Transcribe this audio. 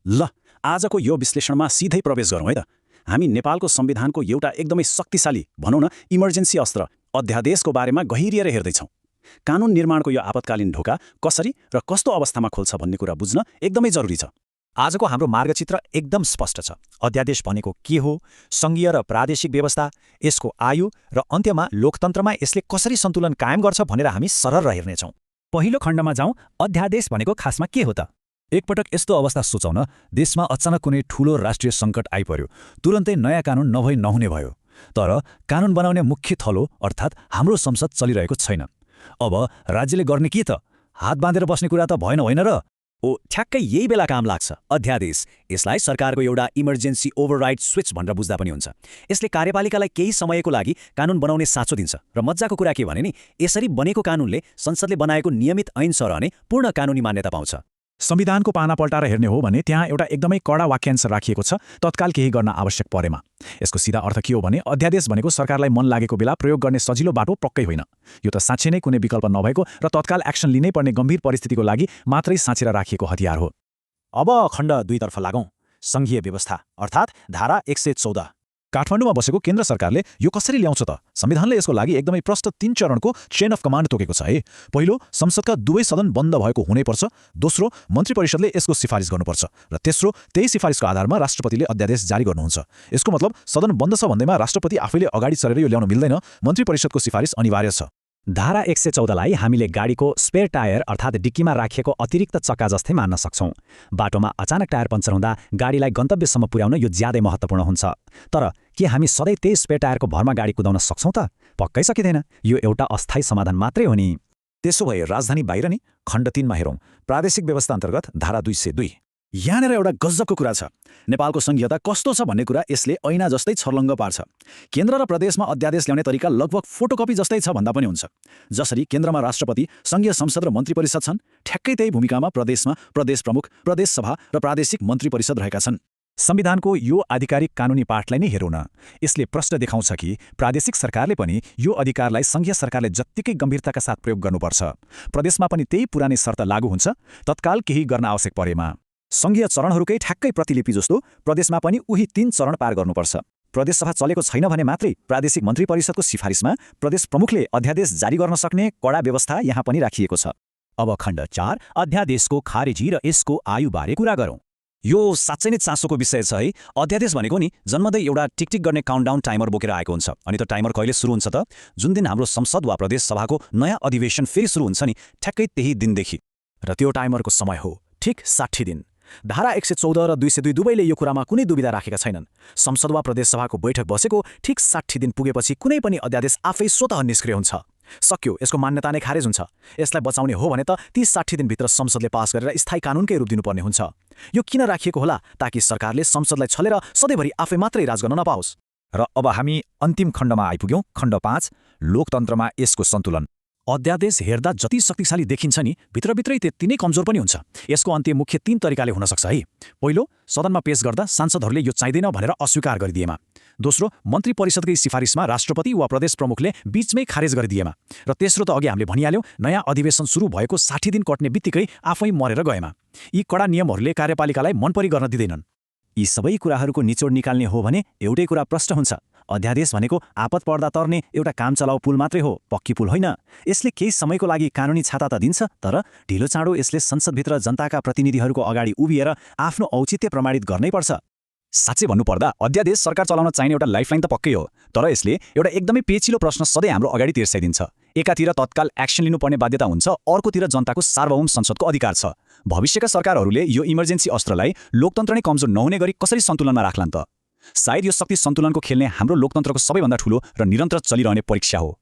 ल, आजको यो विश्लेषणमा सिधै प्रवेश गरौँ है त। हामी नेपालको संविधानको एउटा एकदमै शक्तिशाली, भनौँ न इमर्जेन्सी अस्त्र अध्यादेशको बारेमा गहिरिएर हेर्दैछौँ। कानुन निर्माणको यो आपतकालीन ढोका कसरी र कस्तो अवस्थामा खोल्छ भन्ने कुरा बुझ्न एकदमै जरुरी छ। आजको हाम्रो मार्गचित्र एकदम स्पष्ट छ। अध्यादेश भनेको के हो, सङ्घीय र प्रादेशिक व्यवस्था, यसको आयु र अन्त्यमा लोकतन्त्रमा यसले कसरी सन्तुलन कायम गर्छ भनेर हामी सरर हेर्नेछौँ। पहिलो खण्डमा जाउँ, अध्यादेश भनेको खासमा के हो त? एकपटक यस्तो अवस्था सोचौँ न, देशमा अचानक कुनै ठूलो राष्ट्रिय सङ्कट आइपर्यो, तुरन्तै नयाँ कानुन नभई नहुने भयो। तर कानुन बनाउने मुख्य थलो अर्थात् हाम्रो संसद चलिरहेको छैन। अब राज्यले गर्ने के त? हात बाँधेर बस्ने कुरा त भएन होइन र? ठ्याक्कै यही बेला काम लाग्छ अध्यादेश। यसलाई सरकारको एउटा इमर्जेन्सी ओभरराइड स्विच भनेर बुझ्दा पनि हुन्छ। यसले कार्यपालिकालाई केही समयको लागि कानुन बनाउने साँचो दिन्छ। र मजाको कुरा के भने नि, यसरी बनेको कानुनले संसदले बनाएको नियमित ऐन सरह नै पूर्ण कानुनी मान्यता पाउँछ। संविधानको पाना पल्टाएर हेर्ने हो भने त्यहाँ एउटा एकदमै कडा वाक्यांश राखिएको छ, तत्काल केही गर्न आवश्यक परेमा। यसको सिधा अर्थ के हो भने अध्यादेश भनेको सरकारलाई मन लागेको बेला प्रयोग गर्ने सजिलो बाटो पक्कै होइन। यो त साँच्चै नै कुनै विकल्प नभएको र तत्काल एक्सन लिनै पर्ने गम्भीर परिस्थितिको लागि मात्रै साँचेर राखिएको हतियार हो। अब खण्ड 2 तर्फ लागौँ। सङ्घीय व्यवस्था अर्थात् धारा 114। काठमाडौँमा बसेको केन्द्र सरकारले यो कसरी ल्याउँछ त? संविधानले यसको लागि एकदमै प्रष्ट 3 चरणको चेन अफ कमान्ड तोकेको छ है। पहिलो, संसदका दुवै सदन बन्द भएको हुनैपर्छ। दोस्रो, मन्त्री परिषदले यसको सिफारिस गर्नुपर्छ। र तेस्रो, त्यही सिफारिसको आधारमा राष्ट्रपतिले अध्यादेश जारी गर्नुहुन्छ। यसको मतलब सदन बन्द छ भन्दैमा राष्ट्रपति आफैले अगाडि चलेर यो ल्याउन मिल्दैन, मन्त्री परिषदको सिफारिस अनिवार्य छ। धारा 114लाई हामीले गाडीको स्पेयर टायर अर्थात् डिक्कीमा राखिएको अतिरिक्त चक्का जस्तै मान्न सक्छौँ। बाटोमा अचानक टायर पञ्चर हुँदा गाडीलाई गन्तव्यसम्म पुर्याउन यो ज्यादै महत्त्वपूर्ण हुन्छ। तर के हामी सधैँ त्यही स्पेयर टायरको भरमा गाडी कुदाउन सक्छौँ त? पक्कै सकिँदैन। यो एउटा अस्थायी समाधान मात्रै हो नि। त्यसो भए राजधानी बाहिर नि? खण्ड 3 मा हेरौँ, प्रादेशिक व्यवस्था अन्तर्गत धारा 202। यहाँनिर एउटा गजबको कुरा छ। नेपालको संघीयता कस्तो छ भन्ने कुरा यसले ऐना जस्तै छर्लङ्ग पार्छ। केन्द्र र प्रदेशमा अध्यादेश ल्याउने तरिका लगभग फोटोकपी जस्तै छ भन्दा पनि हुन्छ। जसरी केन्द्रमा राष्ट्रपति, संघीय संसद र मन्त्री परिषद छन्, ठ्याक्कै त्यही भूमिकामा प्रदेशमा प्रदेश प्रमुख, प्रदेश सभा र प्रादेशिक मन्त्री परिषद रहेका छन्। संविधानको यो आधिकारिक कानुनी पाठलाई नै हेरौँ न। यसले प्रश्न देखाउँछ कि प्रादेशिक सरकारले पनि यो अधिकारलाई संघीय सरकारले जत्तिकै गम्भीरताका साथ प्रयोग गर्नुपर्छ। प्रदेशमा पनि त्यही पुरानै शर्त लागू हुन्छ, तत्काल केही गर्न आवश्यक परेमा। सङ्घीय चरणहरूकै ठ्याक्कै प्रतिलिपि जस्तो प्रदेशमा पनि उही 3 चरण पार गर्नुपर्छ। प्रदेशसभा चलेको छैन भने मात्रै प्रादेशिक मन्त्री परिषदको सिफारिसमा प्रदेश प्रमुखले अध्यादेश जारी गर्न सक्ने कडा व्यवस्था यहाँ पनि राखिएको छ। अब खण्ड 4, अध्यादेशको खारेजी र यसको आयुबारे कुरा गरौँ। यो साँच्चै नै चासोको विषय छ है। अध्यादेश भनेको नि जन्मदै एउटा टिकटिक गर्ने काउन्टडाउन टाइमर बोकेर आएको हुन्छ। अनि त टाइमर कहिले सुरु हुन्छ त? जुन दिन हाम्रो संसद वा प्रदेश सभाको नयाँ अधिवेशन फेरि सुरु हुन्छ नि, ठ्याक्कै त्यही दिनदेखि। र त्यो टाइमरको समय हो ठिक 60 दिन। धारा 114 र 202 दुवैले यो कुरामा कुनै दुविधा राखेका छैनन्। संसद वा प्रदेश सभाको बैठक बसेको ठिक 60 दिन पुगेपछि कुनै पनि अध्यादेश आफै स्वतः निष्क्रिय हुन्छ। सक्यो, यसको मान्यता नै खारेज हुन्छ। यसलाई बचाउने हो भने त ती 60 दिनभित्र संसदले पास गरेर स्थायी कानुनकै रूप दिनुपर्ने हुन्छ। यो किन राखिएको होला? ताकि सरकारले संसदलाई छलेर सधैँभरि आफै मात्रै राज गर्न नपाओस्। र अब हामी अन्तिम खण्डमा आइपुग्यौँ, खण्ड 5, लोकतन्त्रमा यसको सन्तुलन। अध्यादेश हेर्दा जति शक्तिशाली देखिन्छ नि, भित्रभित्रै त्यति नै कमजोर पनि हुन्छ। यसको अन्त्य मुख्य 3 तरिकाले हुन सक्छ है। पहिलो, सदनमा पेश गर्दा सांसदहरूले यो चाहिँदैन भनेर अस्वीकार गरिदिएमा। दोस्रो, मन्त्री परिषदकै सिफारिसमा राष्ट्रपति वा प्रदेश प्रमुखले बीचमै खारेज गरिदिएमा। र तेस्रो त अघि हामीले भनिहाल्यौँ, नयाँ अधिवेशन सुरु भएको 60 दिन कट्ने बित्तिकै आफै मरेर गएमा। यी कडा नियमहरूले कार्यपालिकालाई मनपरी गर्न दिँदैनन्। यी सबै कुराहरूको निचोड निकाल्ने हो भने एउटै कुरा प्रष्ट हुन्छ। अध्यादेश भनेको आपत पर्दा तर्ने एउटा काम चलाउ पुल मात्रै हो, पक्की पुल होइन। यसले केही समयको लागि कानुनी छाता त दिन्छ, तर ढिलो चाँडो यसले संसदभित्र जनताका प्रतिनिधिहरूको अगाडि उभिएर आफ्नो औचित्य प्रमाणित गर्नै पर्छ। साँच्चै भन्नुपर्दा अध्यादेश सरकार चलाउन चाहिने एउटा लाइफलाइन त पक्कै हो, तर यसले एउटा एकदमै पेचिलो प्रश्न सधैँ हाम्रो अगाडि तिर्साइदिन्छ। एकातिर तत्काल एक्सन लिनुपर्ने बाध्यता हुन्छ, अर्कोतिर जनताको सार्वभौम संसदको अधिकार छ। भविष्यका सरकारहरूले यो इमर्जेन्सी अस्त्रलाई लोकतन्त्र नै कमजोर नहुने गरी कसरी सन्तुलनमा राख्लान् त? सायद यो शक्ति सन्तुलनको खेल्ने हाम्रो लोकतन्त्रको सबैभन्दा ठूलो र निरन्तर चलिरहने परीक्षा हो।